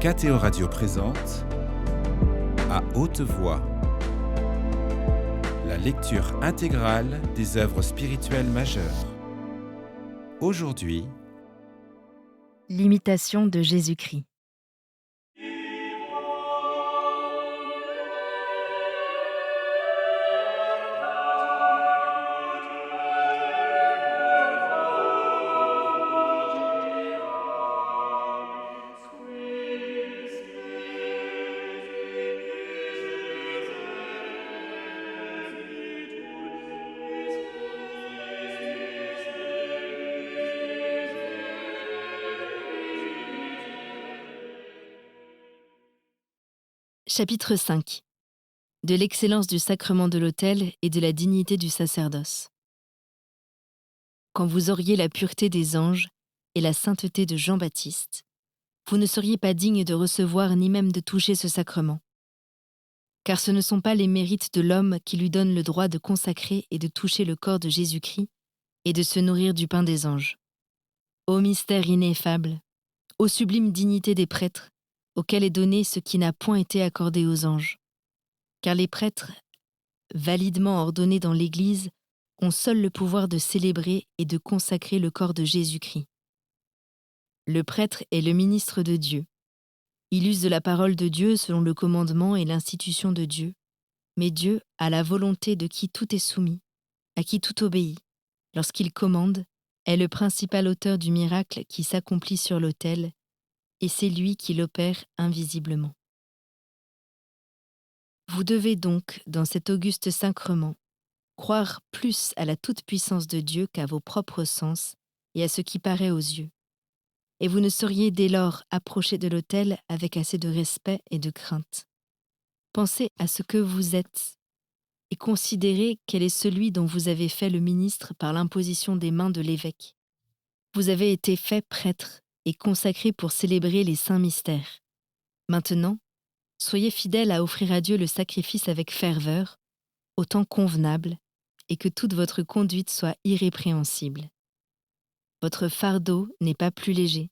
KTO Radio présente À haute voix, la lecture intégrale des œuvres spirituelles majeures. Aujourd'hui, L'imitation de Jésus-Christ. Chapitre 5. De l'excellence du sacrement de l'autel et de la dignité du sacerdoce. Quand vous auriez la pureté des anges et la sainteté de Jean-Baptiste, vous ne seriez pas digne de recevoir ni même de toucher ce sacrement. Car ce ne sont pas les mérites de l'homme qui lui donnent le droit de consacrer et de toucher le corps de Jésus-Christ et de se nourrir du pain des anges. Ô mystère ineffable, ô sublime dignité des prêtres, auquel est donné ce qui n'a point été accordé aux anges. Car les prêtres, validement ordonnés dans l'Église, ont seuls le pouvoir de célébrer et de consacrer le corps de Jésus-Christ. Le prêtre est le ministre de Dieu. Il use de la parole de Dieu selon le commandement et l'institution de Dieu, mais Dieu a la volonté de qui tout est soumis, à qui tout obéit. Lorsqu'il commande, est le principal auteur du miracle qui s'accomplit sur l'autel, et c'est lui qui l'opère invisiblement. Vous devez donc, dans cet auguste sacrement, croire plus à la toute-puissance de Dieu qu'à vos propres sens et à ce qui paraît aux yeux. Et vous ne sauriez dès lors approcher de l'autel avec assez de respect et de crainte. Pensez à ce que vous êtes et considérez quel est celui dont vous avez fait le ministre par l'imposition des mains de l'évêque. Vous avez été fait prêtre et consacré pour célébrer les saints mystères. Maintenant, soyez fidèles à offrir à Dieu le sacrifice avec ferveur, au temps convenable, et que toute votre conduite soit irrépréhensible. Votre fardeau n'est pas plus léger.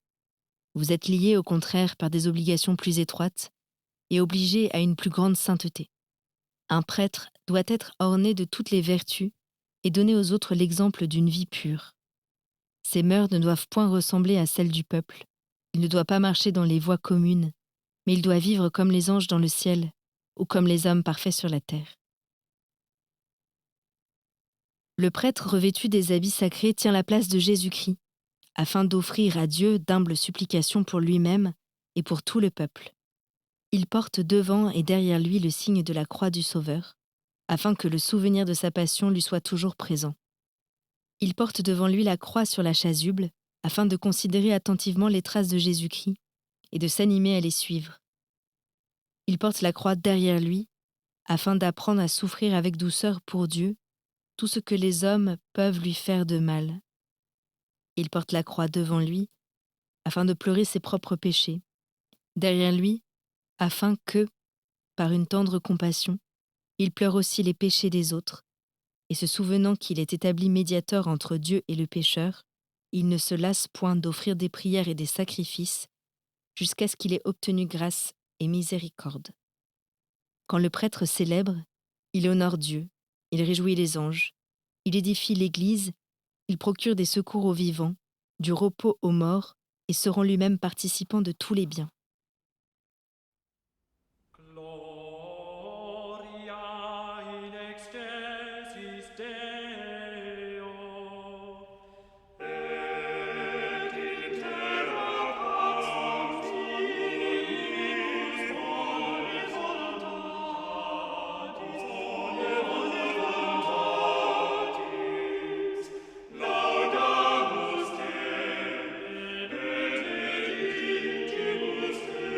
Vous êtes liés au contraire par des obligations plus étroites et obligés à une plus grande sainteté. Un prêtre doit être orné de toutes les vertus et donner aux autres l'exemple d'une vie pure. Ses mœurs ne doivent point ressembler à celles du peuple. Il ne doit pas marcher dans les voies communes, mais il doit vivre comme les anges dans le ciel ou comme les hommes parfaits sur la terre. Le prêtre revêtu des habits sacrés tient la place de Jésus-Christ, afin d'offrir à Dieu d'humbles supplications pour lui-même et pour tout le peuple. Il porte devant et derrière lui le signe de la croix du Sauveur, afin que le souvenir de sa passion lui soit toujours présent. Il porte devant lui la croix sur la chasuble, afin de considérer attentivement les traces de Jésus-Christ et de s'animer à les suivre. Il porte la croix derrière lui, afin d'apprendre à souffrir avec douceur pour Dieu tout ce que les hommes peuvent lui faire de mal. Il porte la croix devant lui, afin de pleurer ses propres péchés, derrière lui, afin que, par une tendre compassion, il pleure aussi les péchés des autres, et se souvenant qu'il est établi médiateur entre Dieu et le pécheur, il ne se lasse point d'offrir des prières et des sacrifices, jusqu'à ce qu'il ait obtenu grâce et miséricorde. Quand le prêtre célèbre, il honore Dieu, il réjouit les anges, il édifie l'Église, il procure des secours aux vivants, du repos aux morts, et se rend lui-même participant de tous les biens. Gloria in excelsis Deo, et in terra pax sanctissimus bone voluntatis, laudamus te, et benedictimus te.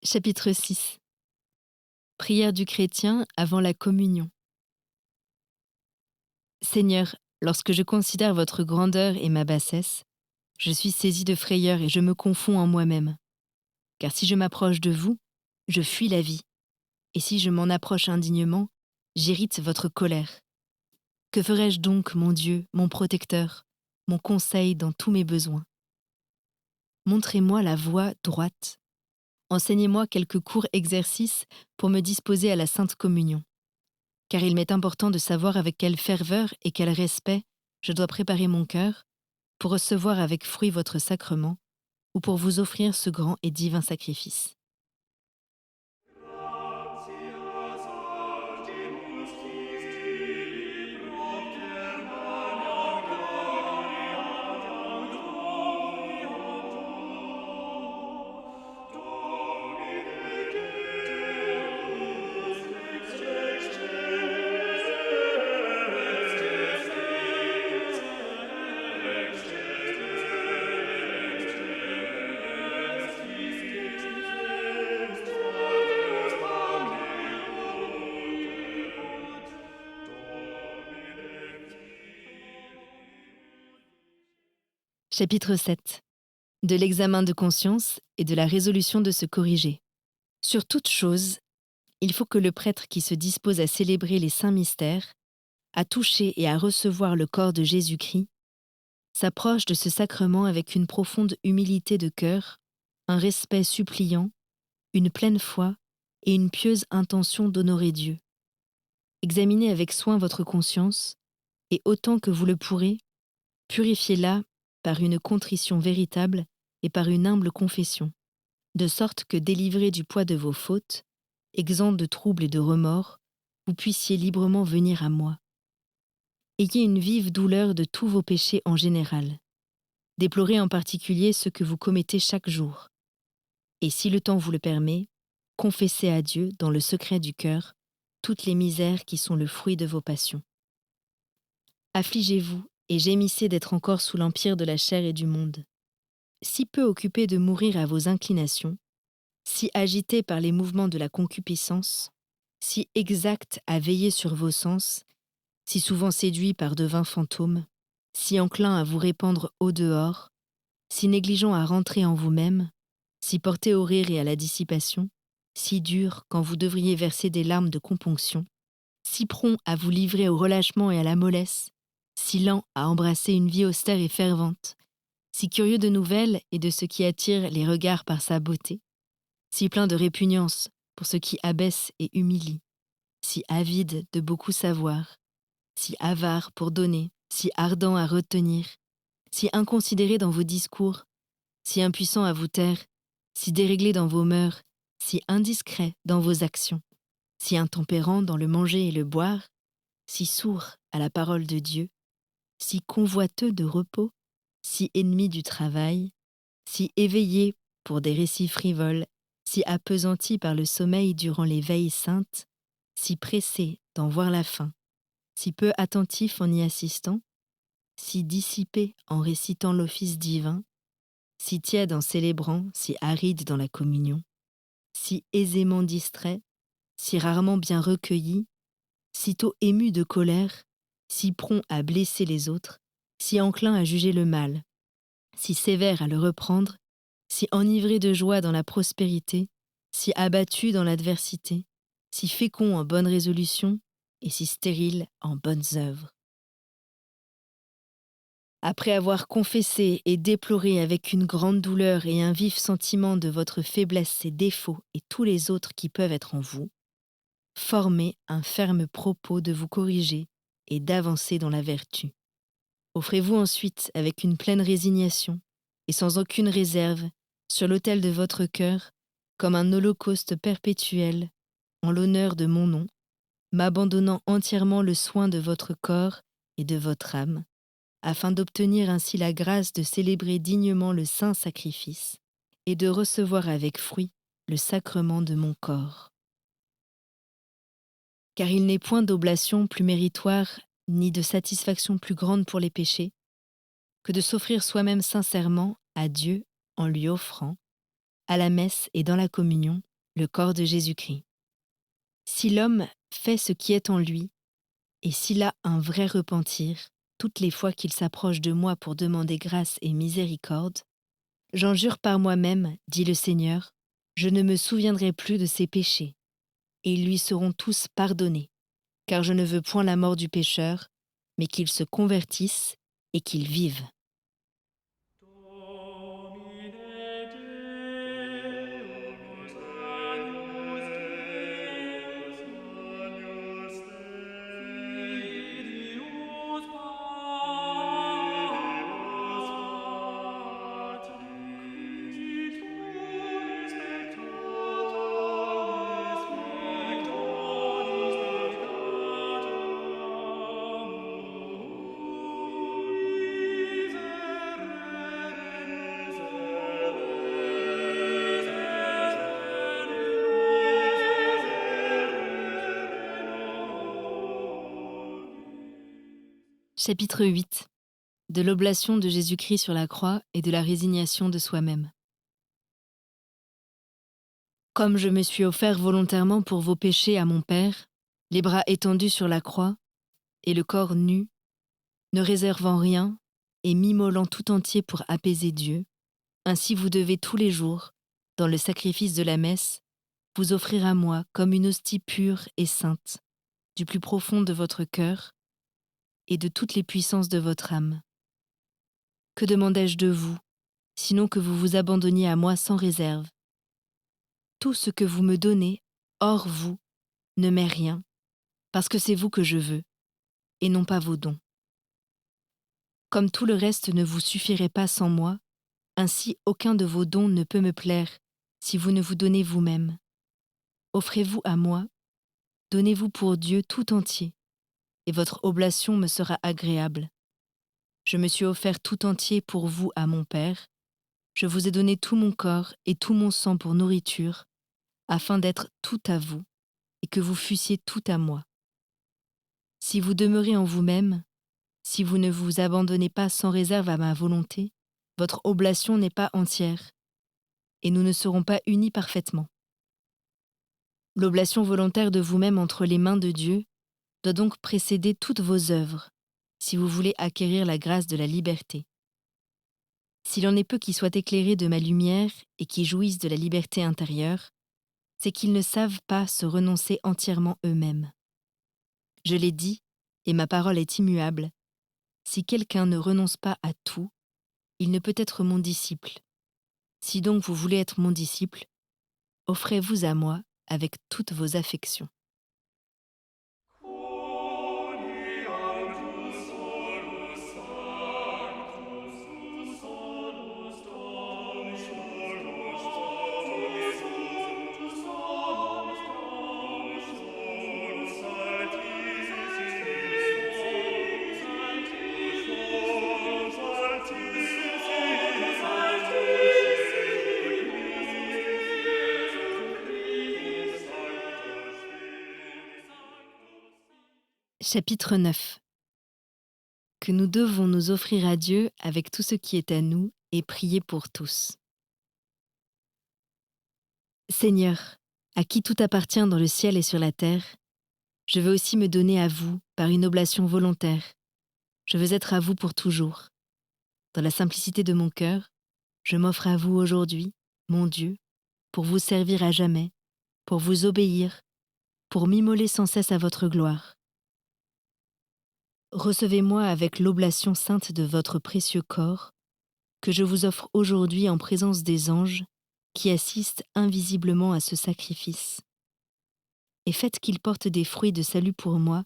Chapitre 6. Prière du chrétien avant la communion. Seigneur, lorsque je considère votre grandeur et ma bassesse, je suis saisi de frayeur et je me confonds en moi-même. Car si je m'approche de vous, Je fuis la vie, et si je m'en approche indignement, j'hérite votre colère. Que ferais-je donc, mon Dieu, mon protecteur, mon conseil dans tous mes besoins? Montrez-moi la voie droite. Enseignez-moi quelques courts exercices pour me disposer à la Sainte Communion. Car il m'est important de savoir avec quelle ferveur et quel respect je dois préparer mon cœur pour recevoir avec fruit votre sacrement ou pour vous offrir ce grand et divin sacrifice. Gratias Altimus Christi, propter Maria Gloria Domine Deus, ex Chapitre 7. De l'examen de conscience et de la résolution de se corriger. Sur toute chose, il faut que le prêtre qui se dispose à célébrer les saints mystères, à toucher et à recevoir le corps de Jésus-Christ, s'approche de ce sacrement avec une profonde humilité de cœur, un respect suppliant, une pleine foi et une pieuse intention d'honorer Dieu. Examinez avec soin votre conscience et autant que vous le pourrez, purifiez-la par une contrition véritable et par une humble confession, de sorte que, délivré du poids de vos fautes, exempt de troubles et de remords, vous puissiez librement venir à moi. Ayez une vive douleur de tous vos péchés en général. Déplorez en particulier ceux que vous commettez chaque jour. Et si le temps vous le permet, confessez à Dieu, dans le secret du cœur, toutes les misères qui sont le fruit de vos passions. Affligez-vous et gémissez d'être encore sous l'empire de la chair et du monde. Si peu occupés de mourir à vos inclinations, si agités par les mouvements de la concupiscence, si exacts à veiller sur vos sens, si souvent séduits par de vains fantômes, si enclins à vous répandre au dehors, si négligents à rentrer en vous-même, si portés au rire et à la dissipation, si durs quand vous devriez verser des larmes de componction, si prompts à vous livrer au relâchement et à la mollesse, si lents à embrasser une vie austère et fervente, si curieux de nouvelles et de ce qui attire les regards par sa beauté, si plein de répugnance pour ce qui abaisse et humilie, si avide de beaucoup savoir, si avare pour donner, si ardent à retenir, si inconsidéré dans vos discours, si impuissant à vous taire, si déréglé dans vos mœurs, si indiscret dans vos actions, si intempérant dans le manger et le boire, si sourd à la parole de Dieu, si convoiteux de repos, si ennemi du travail, si éveillé pour des récits frivoles, si appesanti par le sommeil durant les veilles saintes, si pressé d'en voir la fin, si peu attentif en y assistant, si dissipé en récitant l'office divin, si tiède en célébrant, si aride dans la communion, si aisément distrait, si rarement bien recueilli, sitôt ému de colère, si prompt à blesser les autres, si enclin à juger le mal, si sévère à le reprendre, si enivré de joie dans la prospérité, si abattu dans l'adversité, si fécond en bonnes résolutions et si stérile en bonnes œuvres. Après avoir confessé et déploré avec une grande douleur et un vif sentiment de votre faiblesse et défauts et tous les autres qui peuvent être en vous, formez un ferme propos de vous corriger et d'avancer dans la vertu. Offrez-vous ensuite avec une pleine résignation et sans aucune réserve sur l'autel de votre cœur comme un holocauste perpétuel en l'honneur de mon nom, m'abandonnant entièrement le soin de votre corps et de votre âme, afin d'obtenir ainsi la grâce de célébrer dignement le saint sacrifice et de recevoir avec fruit le sacrement de mon corps. Car il n'est point d'oblation plus méritoire ni de satisfaction plus grande pour les péchés que de s'offrir soi-même sincèrement à Dieu en lui offrant, à la messe et dans la communion, le corps de Jésus-Christ. Si l'homme fait ce qui est en lui, et s'il a un vrai repentir, toutes les fois qu'il s'approche de moi pour demander grâce et miséricorde, j'en jure par moi-même, dit le Seigneur, Je ne me souviendrai plus de ses péchés, et ils lui seront tous pardonnés, car je ne veux point la mort du pécheur, mais qu'il se convertisse et qu'il vive. Domine Deus, agnus Dei, Filius Patris, qui tu spectatoris Chapitre 8. De l'oblation de Jésus-Christ sur la croix et de la résignation de soi-même. Comme je me suis offert volontairement pour vos péchés à mon Père, les bras étendus sur la croix et le corps nu, ne réservant rien et m'immolant tout entier pour apaiser Dieu, ainsi vous devez tous les jours, dans le sacrifice de la messe, vous offrir à moi comme une hostie pure et sainte, du plus profond de votre cœur et de toutes les puissances de votre âme. Que demandais-je de vous, sinon que vous vous abandonniez à moi sans réserve? Tout ce que vous me donnez, hors vous, ne m'est rien, parce que c'est vous que je veux, et non pas vos dons. Comme tout le reste ne vous suffirait pas sans moi, ainsi aucun de vos dons ne peut me plaire si vous ne vous donnez vous-même. Offrez-vous à moi, donnez-vous pour Dieu tout entier, et votre oblation me sera agréable. Je me suis offert tout entier pour vous à mon Père, je vous ai donné tout mon corps et tout mon sang pour nourriture, afin d'être tout à vous, et que vous fussiez tout à moi. Si vous demeurez en vous-même, si vous ne vous abandonnez pas sans réserve à ma volonté, votre oblation n'est pas entière, et nous ne serons pas unis parfaitement. L'oblation volontaire de vous-même entre les mains de Dieu doit donc précéder toutes vos œuvres, si vous voulez acquérir la grâce de la liberté. S'il en est peu qui soient éclairés de ma lumière et qui jouissent de la liberté intérieure, c'est qu'ils ne savent pas se renoncer entièrement eux-mêmes. Je l'ai dit, et ma parole est immuable, si quelqu'un ne renonce pas à tout, il ne peut être mon disciple. Si donc vous voulez être mon disciple, offrez-vous à moi avec toutes vos affections. Chapitre 9. Que nous devons nous offrir à Dieu avec tout ce qui est à nous et prier pour tous. Seigneur, à qui tout appartient dans le ciel et sur la terre, je veux aussi me donner à vous par une oblation volontaire. Je veux être à vous pour toujours. Dans la simplicité de mon cœur, je m'offre à vous aujourd'hui, mon Dieu, pour vous servir à jamais, pour vous obéir, pour m'immoler sans cesse à votre gloire. Recevez-moi avec l'oblation sainte de votre précieux corps, que je vous offre aujourd'hui en présence des anges qui assistent invisiblement à ce sacrifice. Et faites qu'il porte des fruits de salut pour moi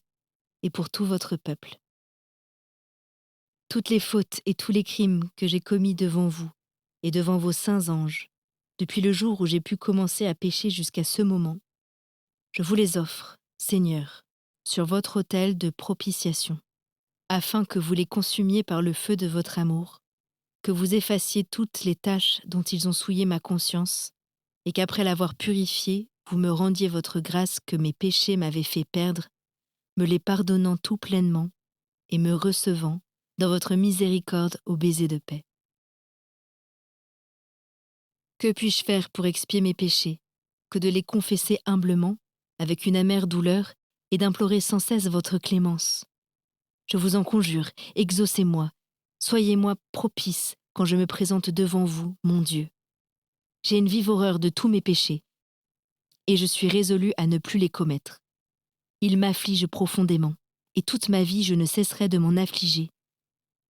et pour tout votre peuple. Toutes les fautes et tous les crimes que j'ai commis devant vous et devant vos saints anges, depuis le jour où j'ai pu commencer à pécher jusqu'à ce moment, je vous les offre, Seigneur, sur votre autel de propitiation, afin que vous les consumiez par le feu de votre amour, que vous effaciez toutes les taches dont ils ont souillé ma conscience, et qu'après l'avoir purifiée, vous me rendiez votre grâce que mes péchés m'avaient fait perdre, me les pardonnant tout pleinement et me recevant dans votre miséricorde au baiser de paix. Que puis-je faire pour expier mes péchés, que de les confesser humblement, avec une amère douleur, et d'implorer sans cesse votre clémence? Je vous en conjure, exaucez-moi, soyez-moi propice quand je me présente devant vous, mon Dieu. J'ai une vive horreur de tous mes péchés, et je suis résolue à ne plus les commettre. Ils m'affligent profondément, et toute ma vie je ne cesserai de m'en affliger,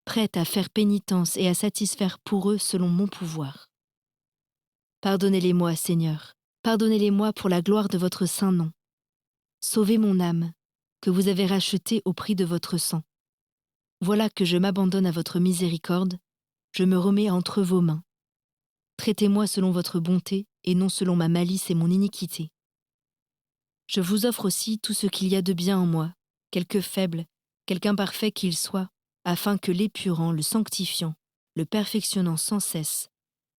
prête à faire pénitence et à satisfaire pour eux selon mon pouvoir. Pardonnez-les-moi, Seigneur, pardonnez-les-moi pour la gloire de votre saint nom. Sauvez mon âme, que vous avez rachetée au prix de votre sang. Voilà que je m'abandonne à votre miséricorde, je me remets entre vos mains. Traitez-moi selon votre bonté et non selon ma malice et mon iniquité. Je vous offre aussi tout ce qu'il y a de bien en moi, quelque faible, quelque imparfait qu'il soit, afin que l'épurant, le sanctifiant, le perfectionnant sans cesse,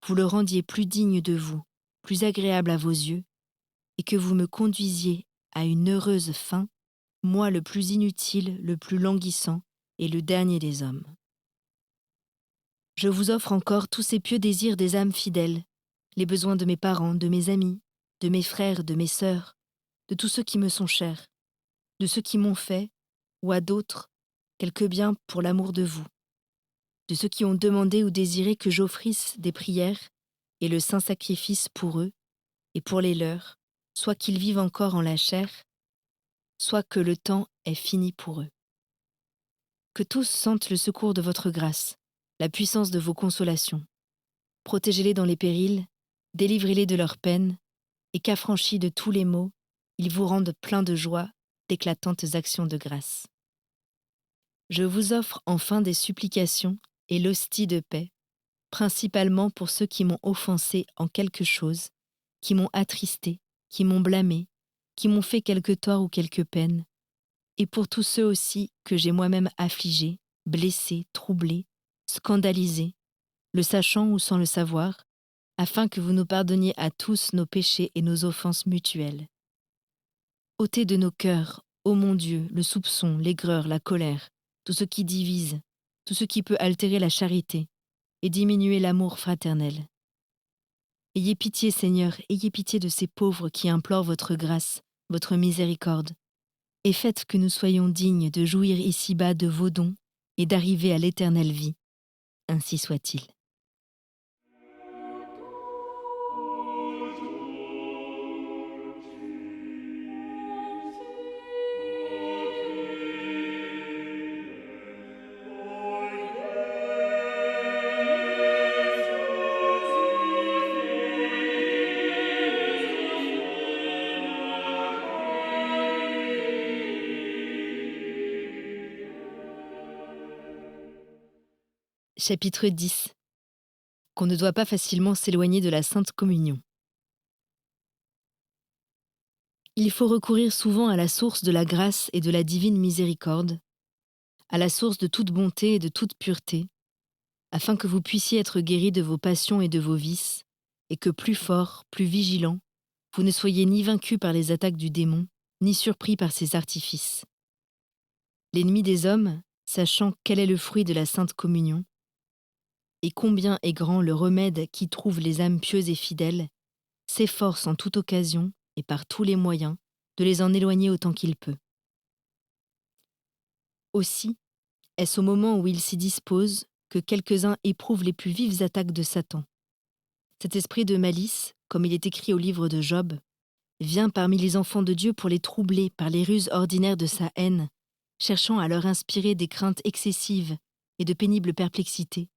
vous le rendiez plus digne de vous, plus agréable à vos yeux, et que vous me conduisiez à une heureuse fin, moi le plus inutile, le plus languissant et le dernier des hommes. Je vous offre encore tous ces pieux désirs des âmes fidèles, les besoins de mes parents, de mes amis, de mes frères, de mes sœurs, de tous ceux qui me sont chers, de ceux qui m'ont fait, ou à d'autres, quelque bien pour l'amour de vous, de ceux qui ont demandé ou désiré que j'offrisse des prières et le saint sacrifice pour eux et pour les leurs, soit qu'ils vivent encore en la chair, soit que le temps est fini pour eux. Que tous sentent le secours de votre grâce, la puissance de vos consolations. Protégez-les dans les périls, délivrez-les de leurs peines, et qu'affranchis de tous les maux, ils vous rendent pleins de joie, d'éclatantes actions de grâce. Je vous offre enfin des supplications et l'hostie de paix, principalement pour ceux qui m'ont offensé en quelque chose, qui m'ont attristé, qui m'ont blâmé, qui m'ont fait quelque tort ou quelque peine, et pour tous ceux aussi que j'ai moi-même affligés, blessés, troublés, scandalisés, le sachant ou sans le savoir, afin que vous nous pardonniez à tous nos péchés et nos offenses mutuelles. Ôtez de nos cœurs, ô mon Dieu, le soupçon, l'aigreur, la colère, tout ce qui divise, tout ce qui peut altérer la charité et diminuer l'amour fraternel. Ayez pitié, Seigneur, ayez pitié de ces pauvres qui implorent votre grâce, votre miséricorde, et faites que nous soyons dignes de jouir ici-bas de vos dons et d'arriver à l'éternelle vie. Ainsi soit-il. Chapitre 10. Qu'on ne doit pas facilement s'éloigner de la Sainte Communion. Il faut recourir souvent à la source de la grâce et de la divine miséricorde, à la source de toute bonté et de toute pureté, afin que vous puissiez être guéris de vos passions et de vos vices, et que plus fort, plus vigilant, vous ne soyez ni vaincus par les attaques du démon, ni surpris par ses artifices. L'ennemi des hommes, sachant quel est le fruit de la Sainte Communion, et combien est grand le remède qui trouve les âmes pieuses et fidèles, s'efforce en toute occasion et par tous les moyens de les en éloigner autant qu'il peut. Aussi, est-ce au moment où il s'y dispose que quelques-uns éprouvent les plus vives attaques de Satan. Cet esprit de malice, comme il est écrit au livre de Job, vient parmi les enfants de Dieu pour les troubler par les ruses ordinaires de sa haine, cherchant à leur inspirer des craintes excessives et de pénibles perplexités,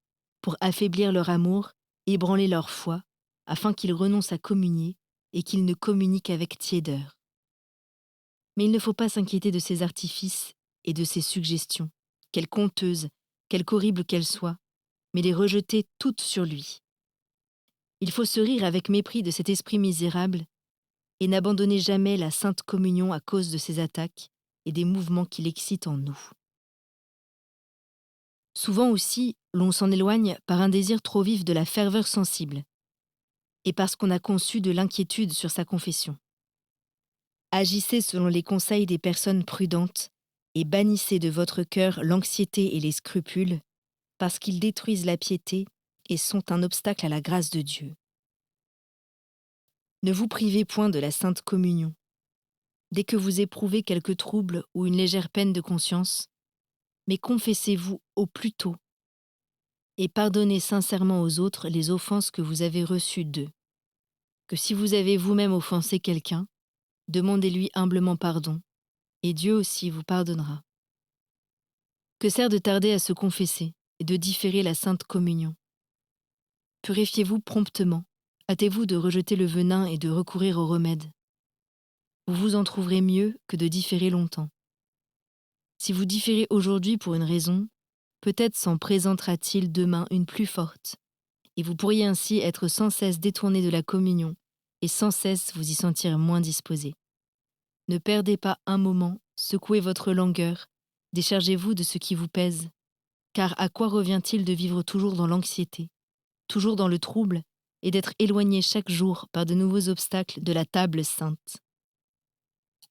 pour affaiblir leur amour, ébranler leur foi, afin qu'ils renoncent à communier et qu'ils ne communiquent qu'avec tiédeur. Mais il ne faut pas s'inquiéter de ces artifices et de ces suggestions, quelque honteuses, quelque horribles qu'elles soient, mais les rejeter toutes sur lui. Il faut se rire avec mépris de cet esprit misérable et n'abandonner jamais la sainte communion à cause de ses attaques et des mouvements qu'il excite en nous. Souvent aussi, l'on s'en éloigne par un désir trop vif de la ferveur sensible et parce qu'on a conçu de l'inquiétude sur sa confession. Agissez selon les conseils des personnes prudentes et bannissez de votre cœur l'anxiété et les scrupules, parce qu'ils détruisent la piété et sont un obstacle à la grâce de Dieu. Ne vous privez point de la Sainte Communion. Dès que vous éprouvez quelque trouble ou une légère peine de conscience, mais confessez-vous au plus tôt et pardonnez sincèrement aux autres les offenses que vous avez reçues d'eux. que si vous avez vous-même offensé quelqu'un, demandez-lui humblement pardon, et Dieu aussi vous pardonnera. Que sert de tarder à se confesser et de différer la sainte communion? Purifiez-vous promptement, hâtez-vous de rejeter le venin et de recourir au remède. Vous vous en trouverez mieux que de différer longtemps. Si vous différez aujourd'hui pour une raison, peut-être s'en présentera-t-il demain une plus forte, et vous pourriez ainsi être sans cesse détourné de la communion et sans cesse vous y sentir moins disposé. Ne perdez pas un moment, secouez votre langueur, déchargez-vous de ce qui vous pèse, car à quoi revient-il de vivre toujours dans l'anxiété, toujours dans le trouble, et d'être éloigné chaque jour par de nouveaux obstacles de la table sainte?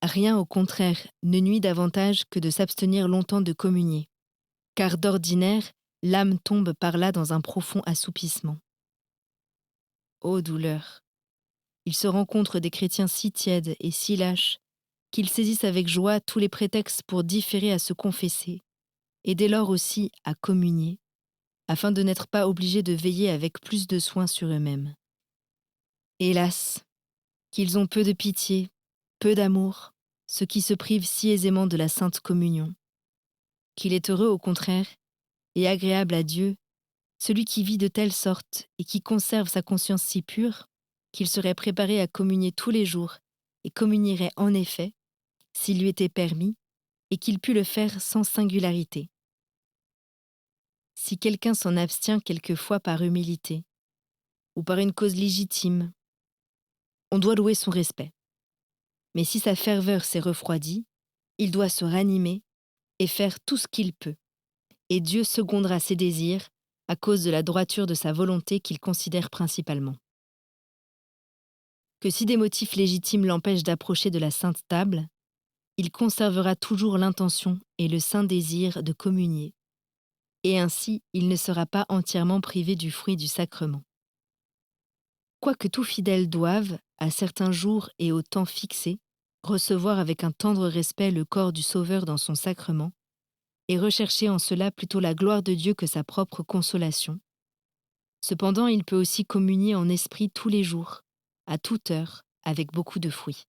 Rien au contraire ne nuit davantage que de s'abstenir longtemps de communier, car d'ordinaire, l'âme tombe par là dans un profond assoupissement. Ô douleur! Il se rencontre des chrétiens si tièdes et si lâches qu'ils saisissent avec joie tous les prétextes pour différer à se confesser, et dès lors aussi à communier, afin de n'être pas obligés de veiller avec plus de soin sur eux-mêmes. Hélas, qu'ils ont peu de pitié, peu d'amour, ceux qui se privent si aisément de la sainte communion. Qu'il est heureux au contraire, et agréable à Dieu, celui qui vit de telle sorte et qui conserve sa conscience si pure, qu'il serait préparé à communier tous les jours, et communierait en effet, s'il lui était permis, et qu'il pût le faire sans singularité. Si quelqu'un s'en abstient quelquefois par humilité, ou par une cause légitime, on doit louer son respect. Mais si sa ferveur s'est refroidie, il doit se ranimer et faire tout ce qu'il peut, et Dieu secondera ses désirs à cause de la droiture de sa volonté qu'il considère principalement. Que si des motifs légitimes l'empêchent d'approcher de la sainte table, il conservera toujours l'intention et le saint désir de communier, et ainsi il ne sera pas entièrement privé du fruit du sacrement. Quoique tout fidèle doive, à certains jours et au temps fixés, recevoir avec un tendre respect le corps du Sauveur dans son sacrement, et rechercher en cela plutôt la gloire de Dieu que sa propre consolation, cependant il peut aussi communier en esprit tous les jours, à toute heure, avec beaucoup de fruits.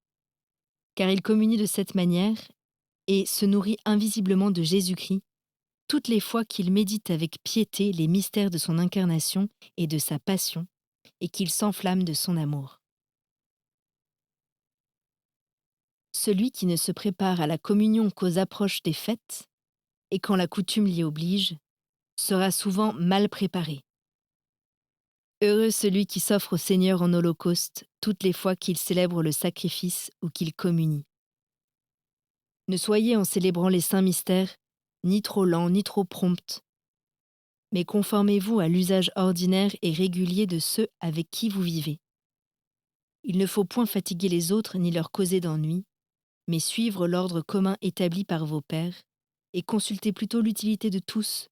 Car il communie de cette manière et se nourrit invisiblement de Jésus-Christ toutes les fois qu'il médite avec piété les mystères de son incarnation et de sa passion, et qu'il s'enflamme de son amour. Celui qui ne se prépare à la communion qu'aux approches des fêtes, et quand la coutume l'y oblige, sera souvent mal préparé. Heureux celui qui s'offre au Seigneur en holocauste toutes les fois qu'il célèbre le sacrifice ou qu'il communie. Ne soyez en célébrant les saints mystères ni trop lent ni trop prompt, mais conformez-vous à l'usage ordinaire et régulier de ceux avec qui vous vivez. Il ne faut point fatiguer les autres ni leur causer d'ennui, mais suivre l'ordre commun établi par vos pères et consulter plutôt l'utilité de tous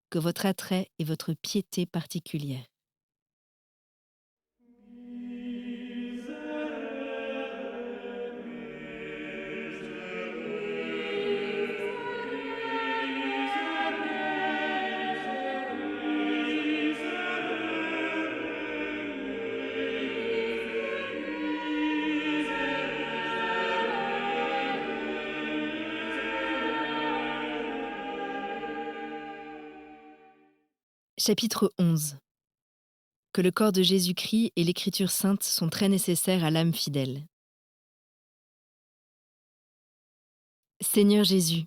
que votre attrait et votre piété particulière. Chapitre 11. Que le corps de Jésus-Christ et l'Écriture sainte sont très nécessaires à l'âme fidèle. Seigneur Jésus,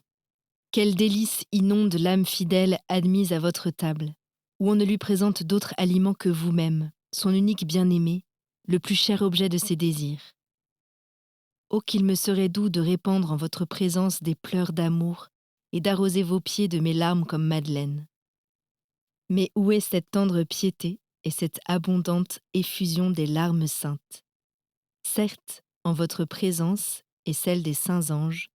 quel délice inonde l'âme fidèle admise à votre table, où on ne lui présente d'autre aliment que vous-même, son unique bien-aimé, le plus cher objet de ses désirs. Oh, qu'il me serait doux de répandre en votre présence des pleurs d'amour et d'arroser vos pieds de mes larmes comme Madeleine. Mais où est cette tendre piété et cette abondante effusion des larmes saintes? Certes, en votre présence et celle des saints anges,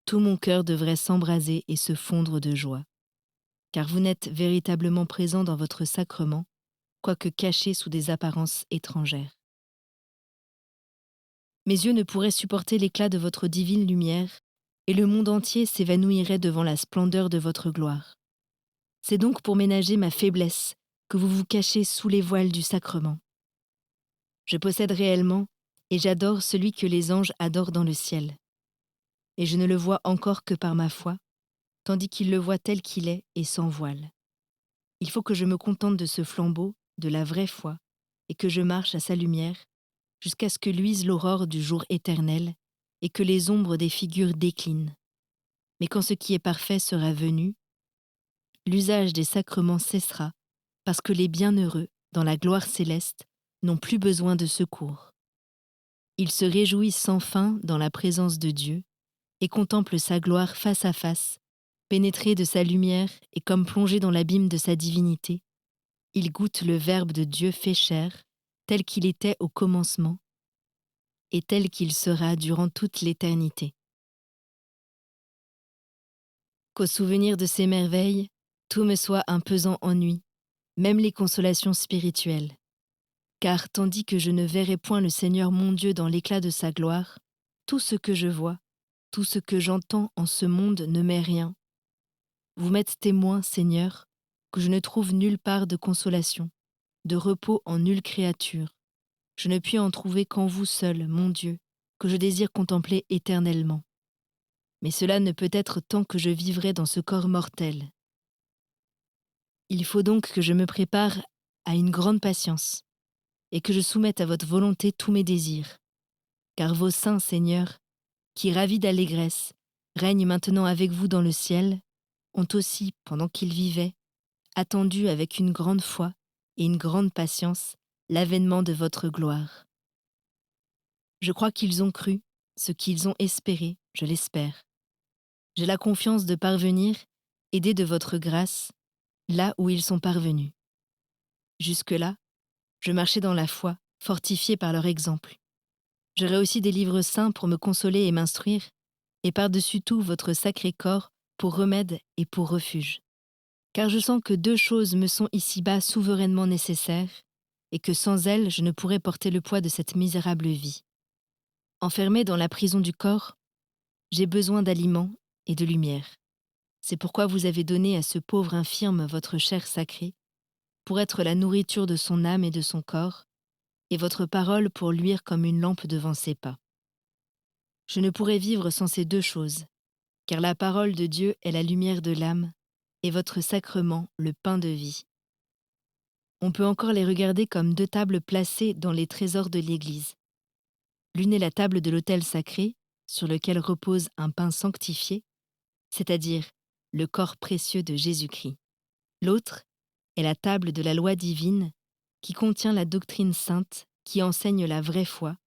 tout mon cœur devrait s'embraser et se fondre de joie, car vous n'êtes véritablement présent dans votre sacrement, quoique caché sous des apparences étrangères. Mes yeux ne pourraient supporter l'éclat de votre divine lumière, et le monde entier s'évanouirait devant la splendeur de votre gloire. C'est donc pour ménager ma faiblesse que vous vous cachez sous les voiles du sacrement. Je possède réellement et j'adore celui que les anges adorent dans le ciel. Et je ne le vois encore que par ma foi, tandis qu'il le voit tel qu'il est et sans voile. Il faut que je me contente de ce flambeau, de la vraie foi, et que je marche à sa lumière, jusqu'à ce que luise l'aurore du jour éternel, et que les ombres des figures déclinent. Mais quand ce qui est parfait sera venu, l'usage des sacrements cessera, parce que les bienheureux, dans la gloire céleste, n'ont plus besoin de secours. Ils se réjouissent sans fin dans la présence de Dieu, et contemplent sa gloire face à face, pénétrés de sa lumière et comme plongés dans l'abîme de sa divinité. Ils goûtent le Verbe de Dieu fait chair, tel qu'il était au commencement, et tel qu'il sera durant toute l'éternité. Qu'au souvenir de ces merveilles, tout me soit un pesant ennui, même les consolations spirituelles. Car tandis que je ne verrai point le Seigneur mon Dieu dans l'éclat de sa gloire, tout ce que je vois, tout ce que j'entends en ce monde ne m'est rien. Vous m'êtes témoin, Seigneur, que je ne trouve nulle part de consolation, de repos en nulle créature. Je ne puis en trouver qu'en vous seul, mon Dieu, que je désire contempler éternellement. Mais cela ne peut être tant que je vivrai dans ce corps mortel. Il faut donc que je me prépare à une grande patience, et que je soumette à votre volonté tous mes désirs. Car vos saints, Seigneur, qui ravis d'allégresse, règnent maintenant avec vous dans le ciel, ont aussi, pendant qu'ils vivaient, attendu avec une grande foi et une grande patience l'avènement de votre gloire. Je crois qu'ils ont cru, ce qu'ils ont espéré, je l'espère. J'ai la confiance de parvenir, aidés de votre grâce, là où ils sont parvenus. Jusque-là, je marchais dans la foi, fortifié par leur exemple. J'aurai aussi des livres saints pour me consoler et m'instruire, et par-dessus tout votre sacré corps pour remède et pour refuge. Car je sens que deux choses me sont ici-bas souverainement nécessaires, et que sans elles je ne pourrais porter le poids de cette misérable vie. Enfermé dans la prison du corps, j'ai besoin d'aliments et de lumière. C'est pourquoi vous avez donné à ce pauvre infirme votre chair sacrée, pour être la nourriture de son âme et de son corps, et votre parole pour luire comme une lampe devant ses pas. Je ne pourrais vivre sans ces deux choses, car la parole de Dieu est la lumière de l'âme, et votre sacrement le pain de vie. On peut encore les regarder comme deux tables placées dans les trésors de l'Église. L'une est la table de l'autel sacré, sur lequel repose un pain sanctifié, c'est-à-dire le corps précieux de Jésus-Christ. L'autre est la table de la loi divine, qui contient la doctrine sainte, qui enseigne la vraie foi,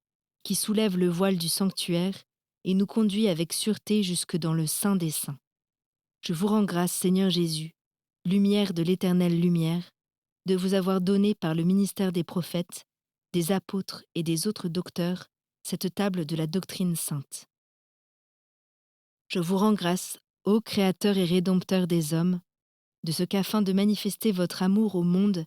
qui soulève le voile du sanctuaire et nous conduit avec sûreté jusque dans le Saint des Saints. Je vous rends grâce, Seigneur Jésus, lumière de l'éternelle lumière, de vous avoir donné par le ministère des prophètes, des apôtres et des autres docteurs cette table de la doctrine sainte. Je vous rends grâce, ô Créateur et Rédempteur des hommes, de ce qu'afin de manifester votre amour au monde,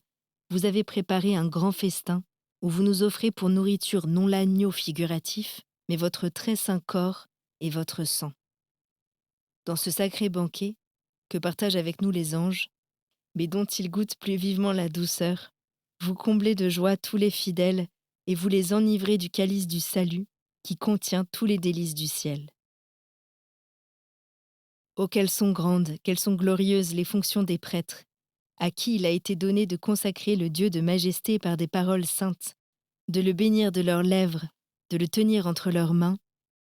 vous avez préparé un grand festin où vous nous offrez pour nourriture non l'agneau figuratif, mais votre très saint corps et votre sang. Dans ce sacré banquet, que partagent avec nous les anges, mais dont ils goûtent plus vivement la douceur, vous comblez de joie tous les fidèles et vous les enivrez du calice du salut qui contient tous les délices du ciel. Oh, quelles sont grandes, quelles sont glorieuses les fonctions des prêtres, à qui il a été donné de consacrer le Dieu de majesté par des paroles saintes, de le bénir de leurs lèvres, de le tenir entre leurs mains,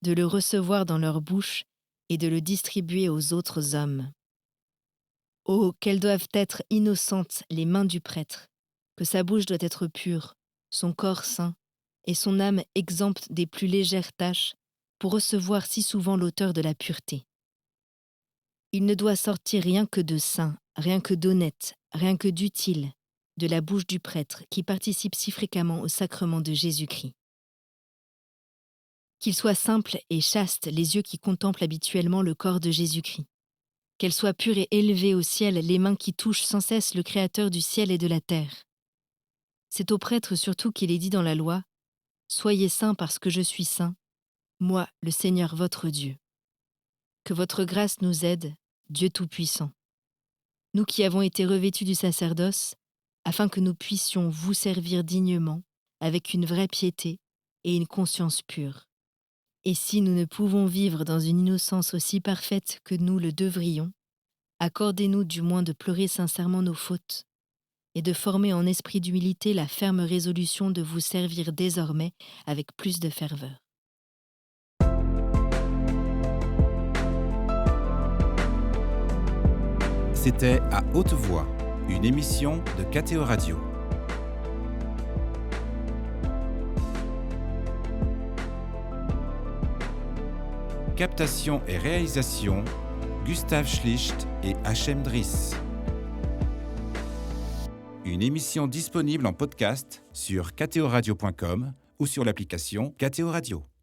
de le recevoir dans leur bouche et de le distribuer aux autres hommes. Oh, quelles doivent être innocentes les mains du prêtre, que sa bouche doit être pure, son corps saint, et son âme exempte des plus légères tâches, pour recevoir si souvent l'auteur de la pureté. Il ne doit sortir rien que de saint, rien que d'honnête, rien que d'utile, de la bouche du prêtre qui participe si fréquemment au sacrement de Jésus-Christ. Qu'ils soient simples et chastes les yeux qui contemplent habituellement le corps de Jésus-Christ. Qu'elles soient pures et élevées au ciel les mains qui touchent sans cesse le Créateur du ciel et de la terre. C'est aux prêtres surtout qu'il est dit dans la loi « Soyez saints parce que je suis saint, moi, le Seigneur votre Dieu. » Que votre grâce nous aide, Dieu Tout-Puissant. Nous qui avons été revêtus du sacerdoce, afin que nous puissions vous servir dignement, avec une vraie piété et une conscience pure. Et si nous ne pouvons vivre dans une innocence aussi parfaite que nous le devrions, accordez-nous du moins de pleurer sincèrement nos fautes et de former en esprit d'humilité la ferme résolution de vous servir désormais avec plus de ferveur. C'était À haute voix, une émission de KTO Radio. Captation et réalisation, Gustave Schlicht et Hachem Driss. Une émission disponible en podcast sur ktoradio.com ou sur l'application KTO Radio.